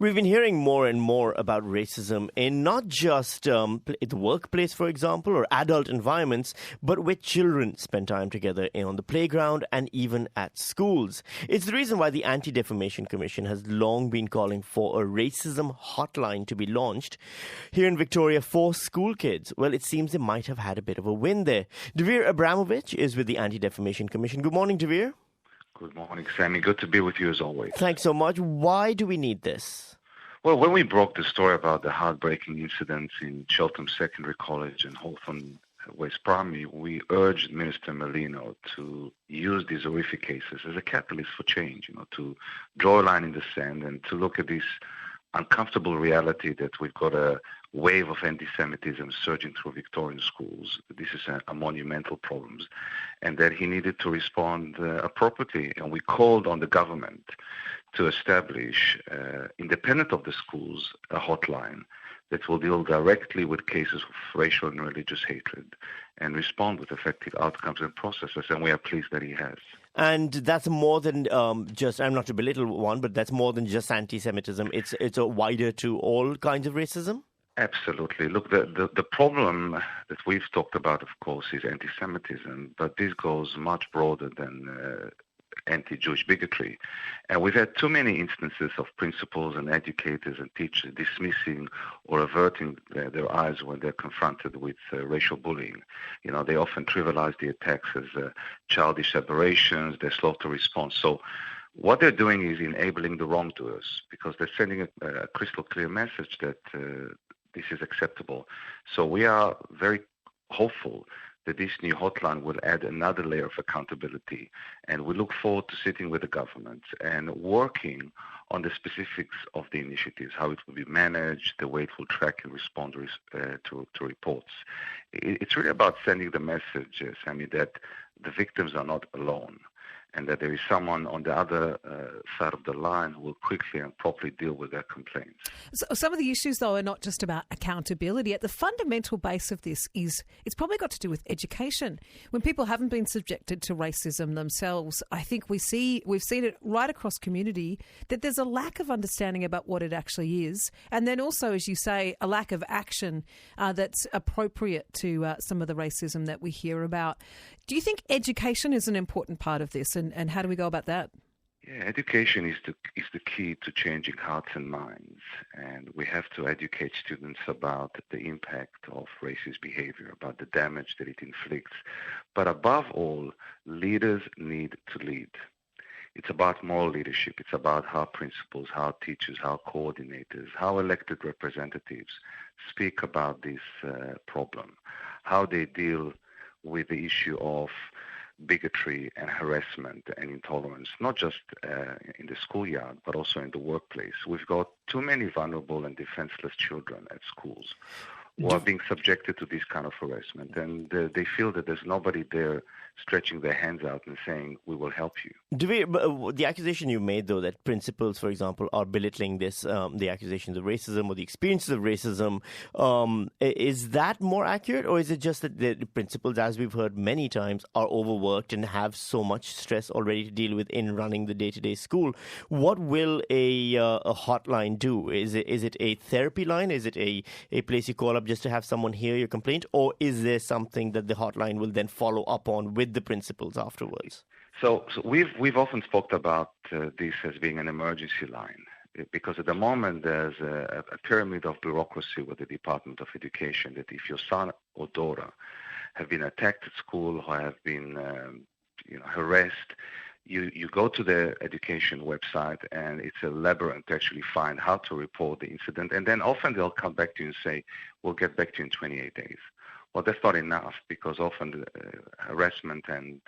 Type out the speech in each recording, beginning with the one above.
We've been hearing more and more about racism in not just the workplace, for example, or adult environments, but where children spend time together on the playground and even at schools. It's the reason why the Anti-Defamation Commission has long been calling for a racism hotline to be launched here in Victoria for school kids. Well, it seems they might have had a bit of a win there. Dvir Abramovich is with the Anti-Defamation Commission. Good morning, Dvir. Good morning, Sami. Good to be with you as always. Thanks so much. Why do we need this? Well, when we broke the story about the heartbreaking incidents in Cheltenham Secondary College and Hawthorne West Primary, we urged Minister Merlino to use these horrific cases as a catalyst for change, to draw a line in the sand and to look at this uncomfortable reality that we've got a wave of anti-Semitism surging through Victorian schools. This is a monumental problem, and that he needed to respond appropriately. And we called on the government to establish, independent of the schools, a hotline that will deal directly with cases of racial and religious hatred and respond with effective outcomes and processes, and we are pleased that he has. And that's more than just, I'm not to belittle one, but that's more than just anti-Semitism. It's a wider to all kinds of racism? Absolutely. Look, the problem that we've talked about, of course, is anti-Semitism, but this goes much broader than anti-Jewish bigotry. And we've had too many instances of principals and educators and teachers dismissing or averting their eyes when they're confronted with racial bullying. They often trivialize the attacks as childish aberrations. They're slow to respond. So what they're doing is enabling the wrongdoers, because they're sending a crystal clear message that this is acceptable. So we are very hopeful that this new hotline will add another layer of accountability. And we look forward to sitting with the government and working on the specifics of the initiatives, how it will be managed, the way it will track and respond to reports. It's really about sending the message, Sami, that the victims are not alone, and that there is someone on the other side of the line who will quickly and properly deal with their complaints. So some of the issues, though, are not just about accountability. At the fundamental base of this is it's probably got to do with education. When people haven't been subjected to racism themselves, I think we've seen it right across community that there's a lack of understanding about what it actually is. And then also, as you say, a lack of action that's appropriate to some of the racism that we hear about. Do you think education is an important part of this? And how do we go about that? Yeah, education is the key to changing hearts and minds. And we have to educate students about the impact of racist behavior, about the damage that it inflicts. But above all, leaders need to lead. It's about moral leadership. It's about how principals, how teachers, how coordinators, how elected representatives speak about this problem, how they deal with the issue of bigotry and harassment and intolerance, not just in the schoolyard, but also in the workplace. We've got too many vulnerable and defenseless children at schools who are being subjected to this kind of harassment, and they feel that there's nobody there stretching their hands out and saying, we will help you. Dvir, the accusation you made, though, that principals, for example, are belittling this, the accusations of racism or the experiences of racism, is that more accurate, or is it just that the principals, as we've heard many times, are overworked and have so much stress already to deal with in running the day-to-day school? What will a hotline do? Is it a therapy line? Is it a place you call up just to have someone hear your complaint, or is there something that the hotline will then follow up on with the principals afterwards? So we've often spoke about this as being an emergency line, because at the moment there's a pyramid of bureaucracy with the Department of Education, that if your son or daughter have been attacked at school or have been harassed, you go to the education website, and it's a labyrinth to actually find how to report the incident. And then often they'll come back to you and say, we'll get back to you in 28 days. Well, that's not enough, because often harassment and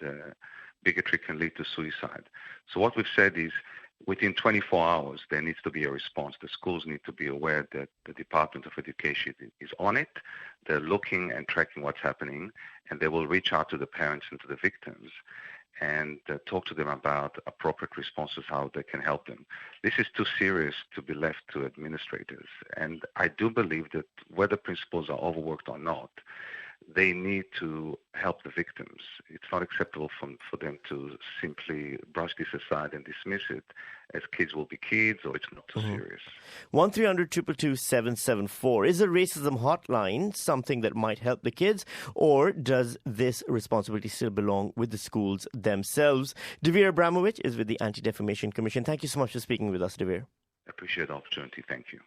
bigotry can lead to suicide. So what we've said is, within 24 hours, there needs to be a response. The schools need to be aware that the Department of Education is on it. They're looking and tracking what's happening, and they will reach out to the parents and to the victims and talk to them about appropriate responses, how they can help them. This is too serious to be left to administrators. And I do believe that whether principals are overworked or not, they need to help the victims. It's not acceptable for them to simply brush this aside and dismiss it as kids will be kids or it's not too serious. 1-300-222-774. Is a racism hotline something that might help the kids, or does this responsibility still belong with the schools themselves? Dvir Abramovich is with the Anti-Defamation Commission. Thank you so much for speaking with us, Dvir. I appreciate the opportunity. Thank you.